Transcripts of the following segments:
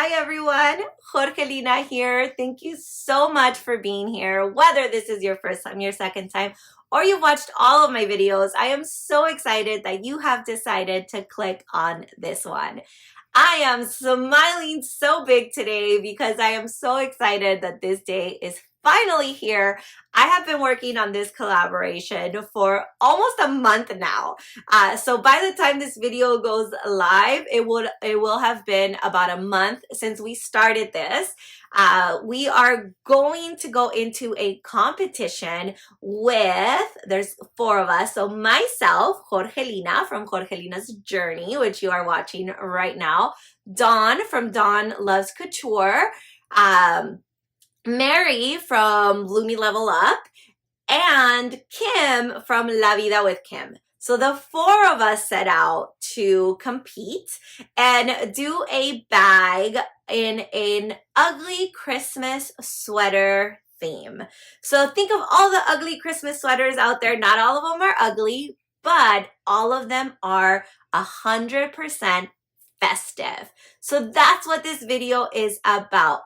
Hi everyone, Jorgelina here. Thank you so much for being here. Whether this is your first time, your second time, or you've watched all of my videos, I am so excited that you have decided to click on this one. I am smiling so big today because I am so excited that this day is finally here. I have been working on this collaboration for almost a month now. So by the time this video goes live, it will have been about a month since we started this. We are going to go into a competition with, there's 4 of us. So myself, Jorgelina from Jorgelinas.Journey, which you are watching right now. Dawn from Dawn Loves Couture. Mary from Bloomy Level Up, and Kim from La Vida with Kim. So the 4 of us set out to compete and do a bag in an ugly Christmas sweater theme. So think of all the ugly Christmas sweaters out there. Not all of them are ugly, but all of them are 100% festive. So that's what this video is about.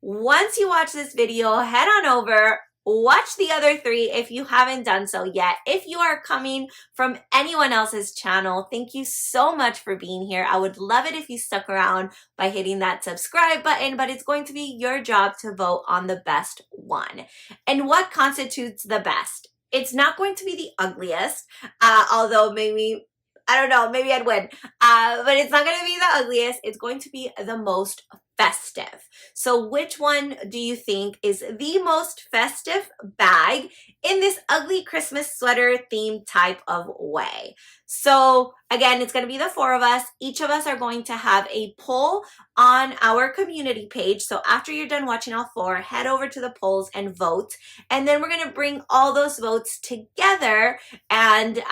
Once you watch this video, head on over, watch the other 3 if you haven't done so yet. If you are coming from anyone else's channel, thank you so much for being here. I would love it if you stuck around by hitting that subscribe button, but it's going to be your job to vote on the best one. And what constitutes the best? It's not going to be the ugliest, although maybe, I don't know, maybe I'd win. But it's not going to be the ugliest. It's going to be the most festive. So which one do you think is the most festive bag in this ugly Christmas sweater theme type of way? So again, it's going to be the 4 of us. Each of us are going to have a poll on our community page. So after you're done watching all 4, head over to the polls and vote. And then we're going to bring all those votes together and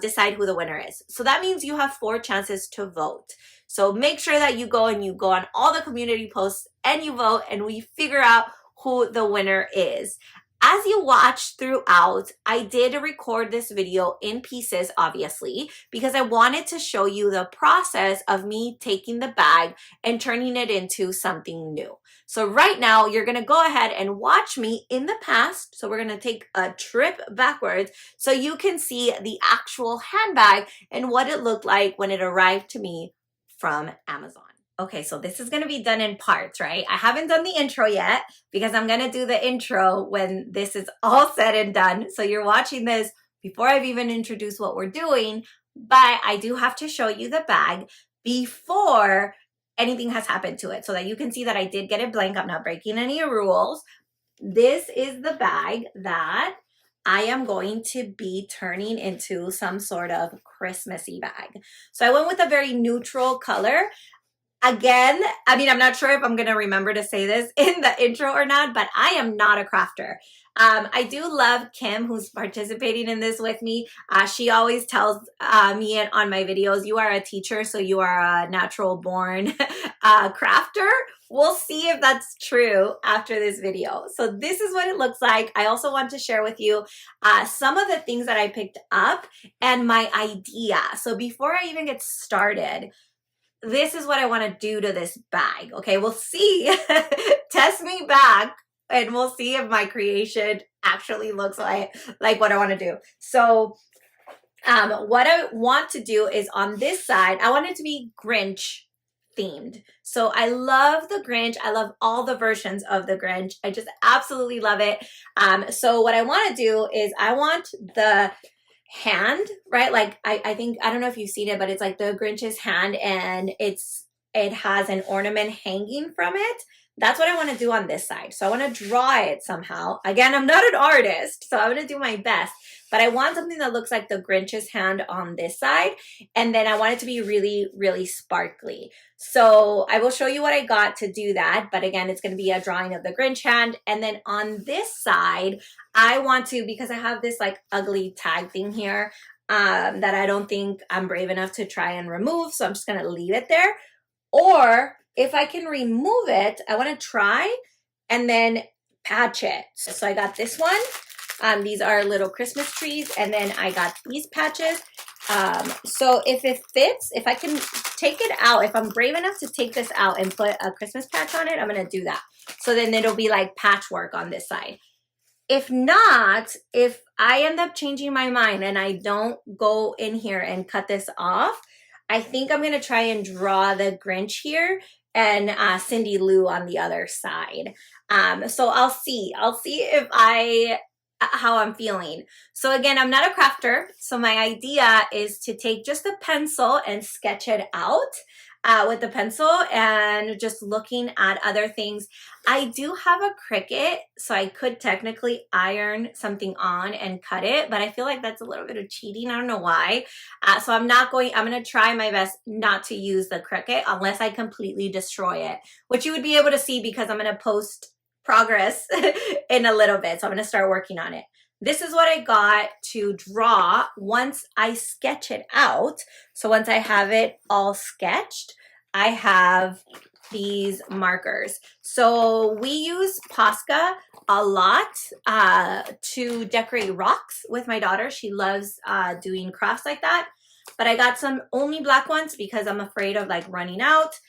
decide who the winner is. So that means you have 4 chances to vote. So make sure that you go on all the community posts and you vote, and we figure out who the winner is. As you watch throughout, I did record this video in pieces, obviously, because I wanted to show you the process of me taking the bag and turning it into something new. So right now, you're going to go ahead and watch me in the past. So we're going to take a trip backwards so you can see the actual handbag and what it looked like when it arrived to me from Amazon. Okay, so this is going to be done in parts, right? I haven't done the intro yet because I'm going to do the intro when this is all said and done. So you're watching this before I've even introduced what we're doing, but I do have to show you the bag before anything has happened to it so that you can see that I did get it blank. I'm not breaking any rules. This is the bag that I am going to be turning into some sort of Christmassy bag. So I went with a very neutral color. Again, I mean, I'm not sure if I'm going to remember to say this in the intro or not, but I am not a crafter. I do love Kim, who's participating in this with me. She always tells me on my videos, you are a teacher, so you are a natural born crafter. We'll see if that's true after this video. So this is what it looks like. I also want to share with you some of the things that I picked up and my idea. So before I even get started, this is what I want to do to this bag. Okay, we'll see. Test me back and we'll see if my creation actually looks like what I want to do. So what I want to do is on this side, I want it to be Grinch themed. So I love the Grinch. I love all the versions of the Grinch. I just absolutely love it. So what I want to do is I want the hand, right? Like I think, I don't know if you've seen it, but it's like the Grinch's hand and it has an ornament hanging from it. That's what I want to do on this side. So I want to draw it somehow. Again, I'm not an artist, so I'm going to do my best. But I want something that looks like the Grinch's hand on this side. And then I want it to be really, really sparkly. So I will show you what I got to do that. But again, it's going to be a drawing of the Grinch hand. And then on this side, I want to, because I have this like ugly tag thing here that I don't think I'm brave enough to try and remove. So I'm just going to leave it there. Or if I can remove it, I want to try and then patch it. So I got this one. These are little Christmas trees. And then I got these patches. So if it fits, if I can take it out, if I'm brave enough to take this out and put a Christmas patch on it, I'm going to do that. So then it'll be like patchwork on this side. If not, if I end up changing my mind and I don't go in here and cut this off, I think I'm going to try and draw the Grinch here and Cindy Lou on the other side. So I'll see if how I'm feeling. So again, I'm not a crafter. So my idea is to take just a pencil and sketch it out with the pencil and just looking at other things. I do have a Cricut, so I could technically iron something on and cut it, but I feel like that's a little bit of cheating. I don't know why. So I'm going to try my best not to use the Cricut unless I completely destroy it, which you would be able to see because I'm going to post progress in a little bit. So I'm going to start working on it. This is what I got to draw once I sketch it out. So once I have it all sketched, I have these markers. So we use Posca a lot to decorate rocks with my daughter. She loves doing crafts like that. But I got some only black ones because I'm afraid of like running out.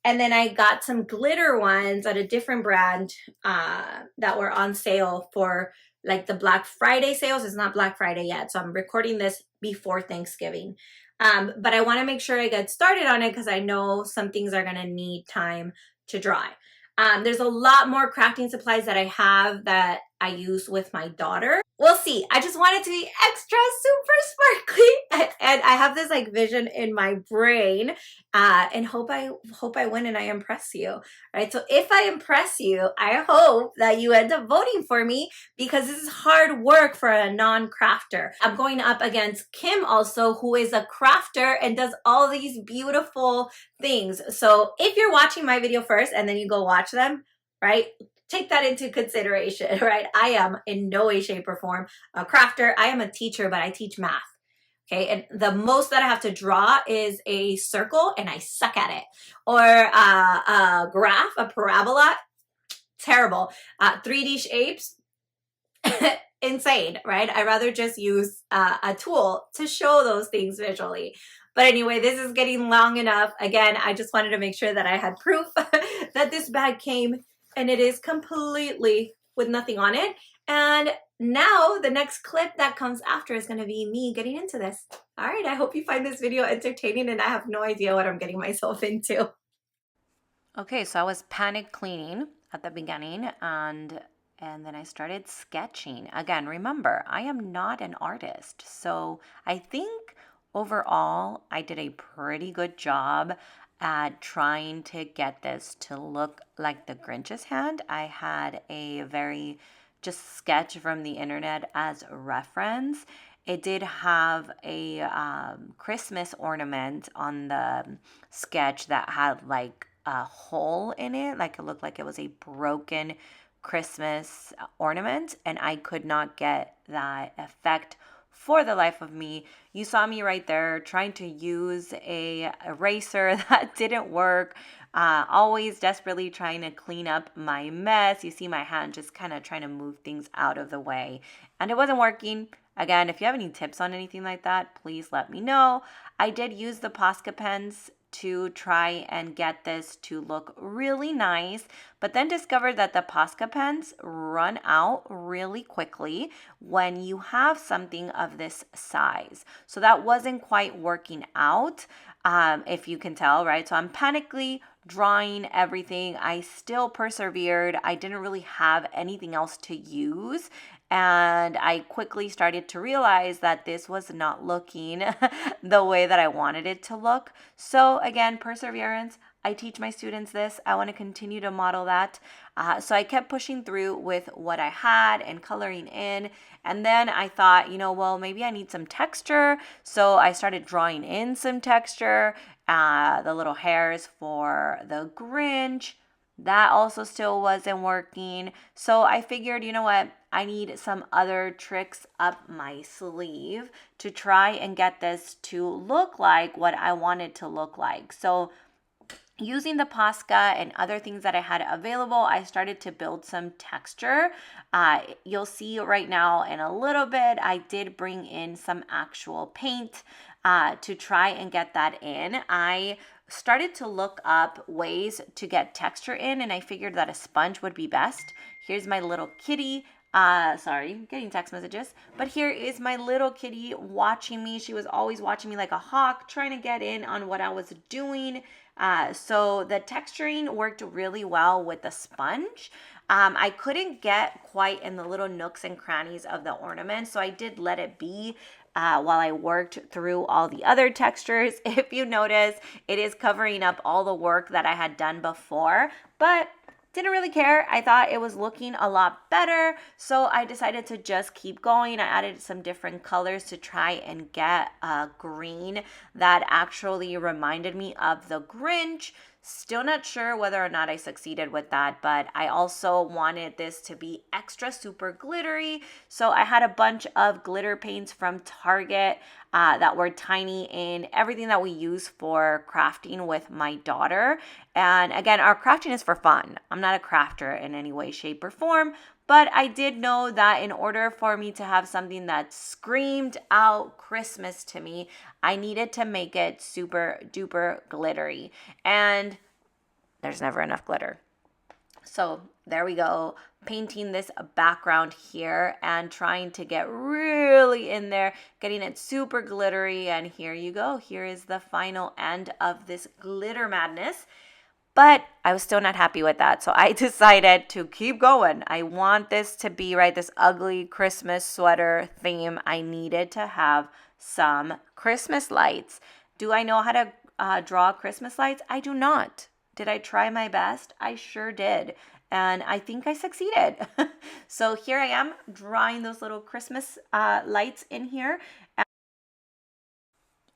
And then I got some glitter ones at a different brand that were on sale for like the Black Friday sales. It's not Black Friday yet, so I'm recording this before Thanksgiving. But I want to make sure I get started on it because I know some things are going to need time to dry. There's a lot more crafting supplies that I have that I use with my daughter. We'll see. I just want it to be extra super sparkly. And I have this like vision in my brain and hope I win and I impress you. All right. So if I impress you, I hope that you end up voting for me because this is hard work for a non-crafter. I'm going up against Kim also, who is a crafter and does all these beautiful things. So if you're watching my video first and then you go watch them, right? Take that into consideration, right? I am in no way, shape, or form a crafter. I am a teacher, but I teach math. Okay, and the most that I have to draw is a circle, and I suck at it. Or a graph, a parabola, terrible. 3D shapes, insane, right? I'd rather just use a tool to show those things visually. But anyway, this is getting long enough. Again, I just wanted to make sure that I had proof that this bag came, and it is completely with nothing on it. And now the next clip that comes after is going to be me getting into this. All right, I hope you find this video entertaining, and I have no idea what I'm getting myself into. Okay, so I was panic cleaning at the beginning and then I started sketching. Again, remember, I am not an artist. So I think overall I did a pretty good job at trying to get this to look like the Grinch's hand. I had a very just sketch from the internet as a reference. It did have a Christmas ornament on the sketch that had like a hole in it, like it looked like it was a broken Christmas ornament, and I could not get that effect for the life of me. You saw me right there trying to use a eraser that didn't work. Always desperately trying to clean up my mess. You see my hand just kind of trying to move things out of the way, and it wasn't working. Again, if you have any tips on anything like that, please let me know. I did use the Posca pens to try and get this to look really nice, but then discovered that the Posca pens run out really quickly when you have something of this size. So that wasn't quite working out, if you can tell, right? So I'm panically drawing everything. I still persevered. I didn't really have anything else to use. And I quickly started to realize that this was not looking the way that I wanted it to look. So again, perseverance. I teach my students this. I want to continue to model that. So I kept pushing through with what I had and coloring in. And then I thought, well, maybe I need some texture. So I started drawing in some texture, the little hairs for the Grinch. That also still wasn't working. So I figured, you know what? I need some other tricks up my sleeve to try and get this to look like what I want it to look like. So using the Posca and other things that I had available, I started to build some texture. You'll see right now in a little bit, I did bring in some actual paint to try and get that in. I started to look up ways to get texture in, and I figured that a sponge would be best. Here's my little kitty. Sorry, getting text messages. But here is my little kitty watching me. She was always watching me like a hawk, trying to get in on what I was doing. So the texturing worked really well with the sponge. I couldn't get quite in the little nooks and crannies of the ornament, so I did let it be while I worked through all the other textures. If you notice, it is covering up all the work that I had done before, but didn't really care. I thought it was looking a lot better, so I decided to just keep going. I added some different colors to try and get a green that actually reminded me of the Grinch. Still not sure whether or not I succeeded with that, but I also wanted this to be extra super glittery. So I had a bunch of glitter paints from Target that were tiny in everything that we use for crafting with my daughter. And again, our crafting is for fun. I'm not a crafter in any way, shape, or form, but I did know that in order for me to have something that screamed out Christmas to me, I needed to make it super duper glittery. And there's never enough glitter. So there we go, painting this background here and trying to get really in there, getting it super glittery. And here you go. Here is the final end of this glitter madness. But I was still not happy with that. So I decided to keep going. I want this to be, right, this ugly Christmas sweater theme. I needed to have some Christmas lights. Do I know how to draw Christmas lights? I do not. Did I try my best? I sure did. And I think I succeeded. So here I am drawing those little Christmas lights in here.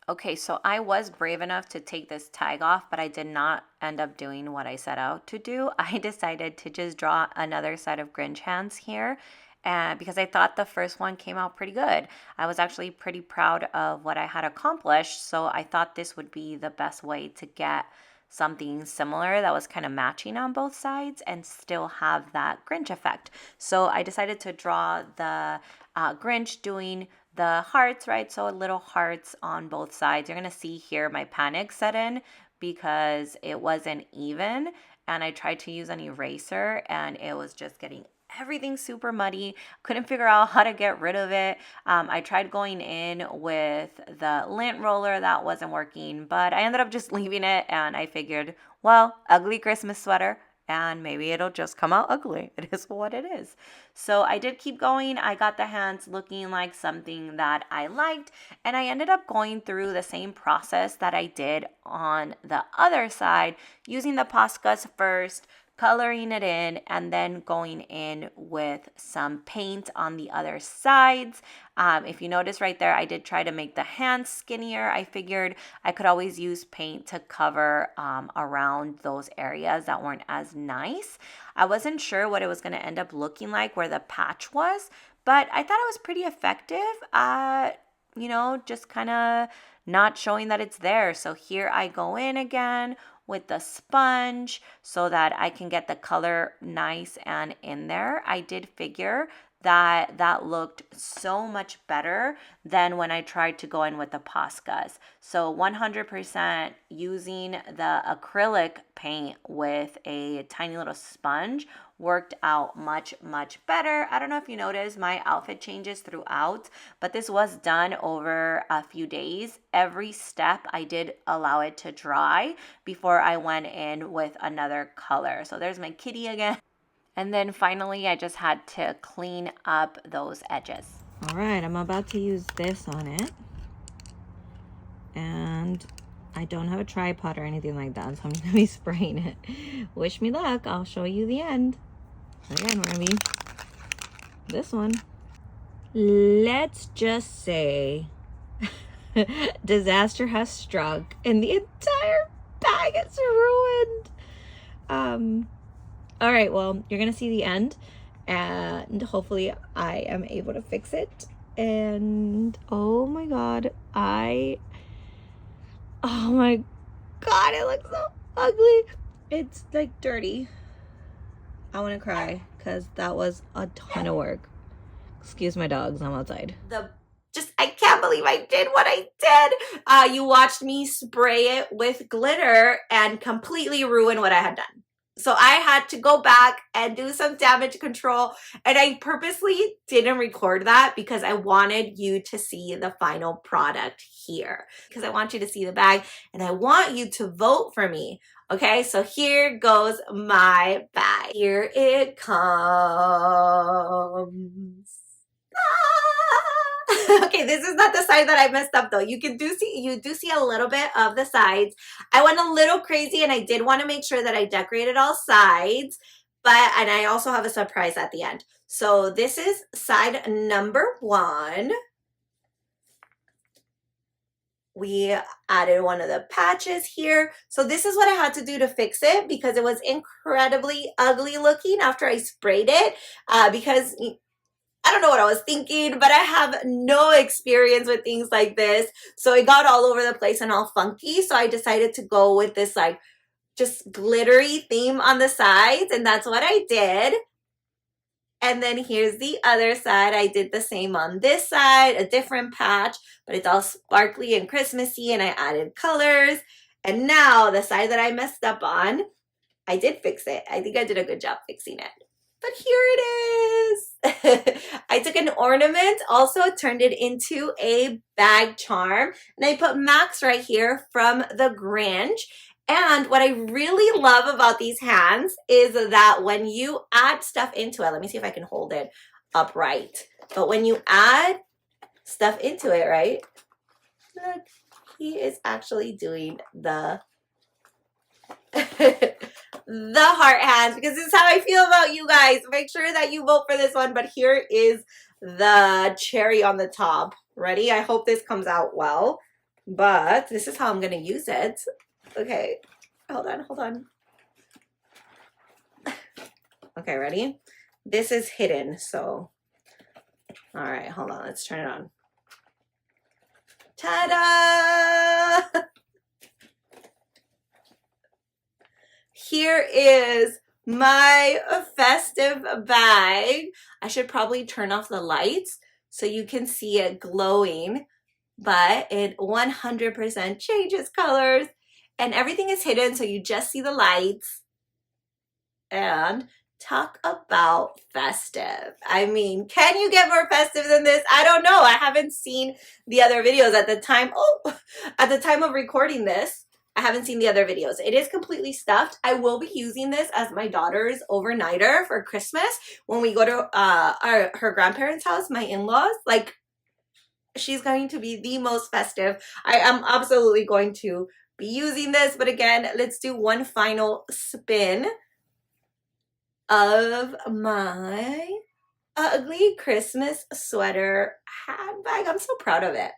Okay, so I was brave enough to take this tag off, but I did not end up doing what I set out to do. I decided to just draw another set of Grinch hands here because I thought the first one came out pretty good. I was actually pretty proud of what I had accomplished, so I thought this would be the best way to get something similar that was kind of matching on both sides and still have that Grinch effect. So I decided to draw the Grinch doing the hearts, right? So little hearts on both sides. You're going to see here my panic set in because it wasn't even. And I tried to use an eraser and it was just getting everything super muddy. Couldn't figure out how to get rid of it. I tried going in with the lint roller. That wasn't working, but I ended up just leaving it. And I figured, well, ugly Christmas sweater, and maybe it'll just come out ugly. It is what it is. So I did keep going. I got the hands looking like something that I liked, and I ended up going through the same process that I did on the other side, using the Poscas first, coloring it in, and then going in with some paint on the other sides. If you notice right there, I did try to make the hands skinnier. I figured I could always use paint to cover around those areas that weren't as nice. I wasn't sure what it was going to end up looking like where the patch was, but I thought it was pretty effective at, just kind of not showing that it's there. So here I go in again with the sponge so that I can get the color nice and in there. I did figure that looked so much better than when I tried to go in with the Poscas. So 100% using the acrylic paint with a tiny little sponge worked out much, much better. I don't know if you noticed my outfit changes throughout, but this was done over a few days. Every step I did allow it to dry before I went in with another color. So there's my kitty again. And then finally, I just had to clean up those edges. All right, I'm about to use this on it. And I don't have a tripod or anything like that, so I'm gonna be spraying it. Wish me luck, I'll show you the end. Again, we're gonna be this one. Let's just say disaster has struck and the entire bag is ruined. All right, well, you're gonna see the end and hopefully I am able to fix it. And oh my god, it looks so ugly. It's like dirty. I want to cry because that was a ton of work. Excuse my dogs, I'm outside. I can't believe I did what I did. You watched me spray it with glitter and completely ruin what I had done. So I had to go back and do some damage control, and I purposely didn't record that because I wanted you to see the final product here, because I want you to see the bag and I want you to vote for me. Okay, so here goes my bag. Here it comes. Okay, this is not the side that I messed up though. You do see a little bit of the sides. I went a little crazy and I did want to make sure that I decorated all sides, and I also have a surprise at the end. So this is side number 1. We added one of the patches here. So this is what I had to do to fix it because it was incredibly ugly looking after I sprayed it, because I don't know what I was thinking, but I have no experience with things like this. So it got all over the place and all funky. So I decided to go with this like just glittery theme on the sides. And that's what I did. And then here's the other side. I did the same on this side, a different patch, but it's all sparkly and Christmassy, and I added colors. And now the side that I messed up on, I did fix it. I think I did a good job fixing it. But here it is. I took an ornament, also turned it into a bag charm, and I put Max right here from the Grinch. And what I really love about these hands is that when you add stuff into it, let me see if I can hold it upright. But when you add stuff into it, right? Look, he is actually doing the the heart hands, because this is how I feel about you guys. Make sure that you vote for this one. But here is the cherry on the top. Ready? I hope this comes out well, but this is how I'm gonna use it. Okay, hold on. Okay, ready? This is hidden, so all right, hold on, let's turn it on. Ta-da! Here is my festive bag. I should probably turn off the lights so you can see it glowing, but it 100% changes colors and everything is hidden, so you just see the lights. And talk about festive. I mean, can you get more festive than this? I don't know. I haven't seen the other videos at the time. At the time of recording this, I haven't seen the other videos. It is completely stuffed. I will be using this as my daughter's overnighter for Christmas when we go to her grandparents' house, my in-laws. Like, she's going to be the most festive. I am absolutely going to be using this. But again, let's do one final spin of my ugly Christmas sweater handbag. I'm so proud of it.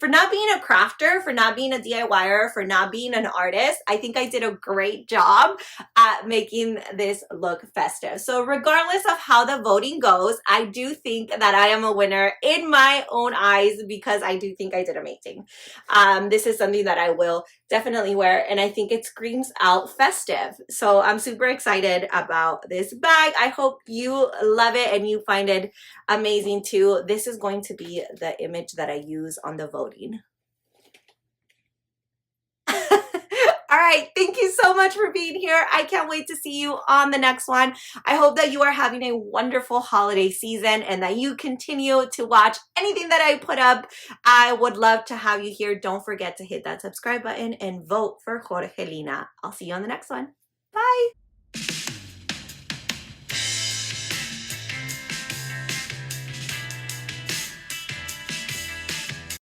For not being a crafter, for not being a DIYer, for not being an artist, I think I did a great job at making this look festive. So regardless of how the voting goes, I do think that I am a winner in my own eyes because I do think I did amazing. This is something that I will definitely wear, and I think it screams out festive. So I'm super excited about this bag. I hope you love it and you find it amazing too. This is going to be the image that I use on the voting. All right, thank you so much for being here. I can't wait to see you on the next one. I hope that you are having a wonderful holiday season and that you continue to watch anything that I put up. I would love to have you here. Don't forget to hit that subscribe button and vote for Jorgelina. I'll see you on the next one. Bye.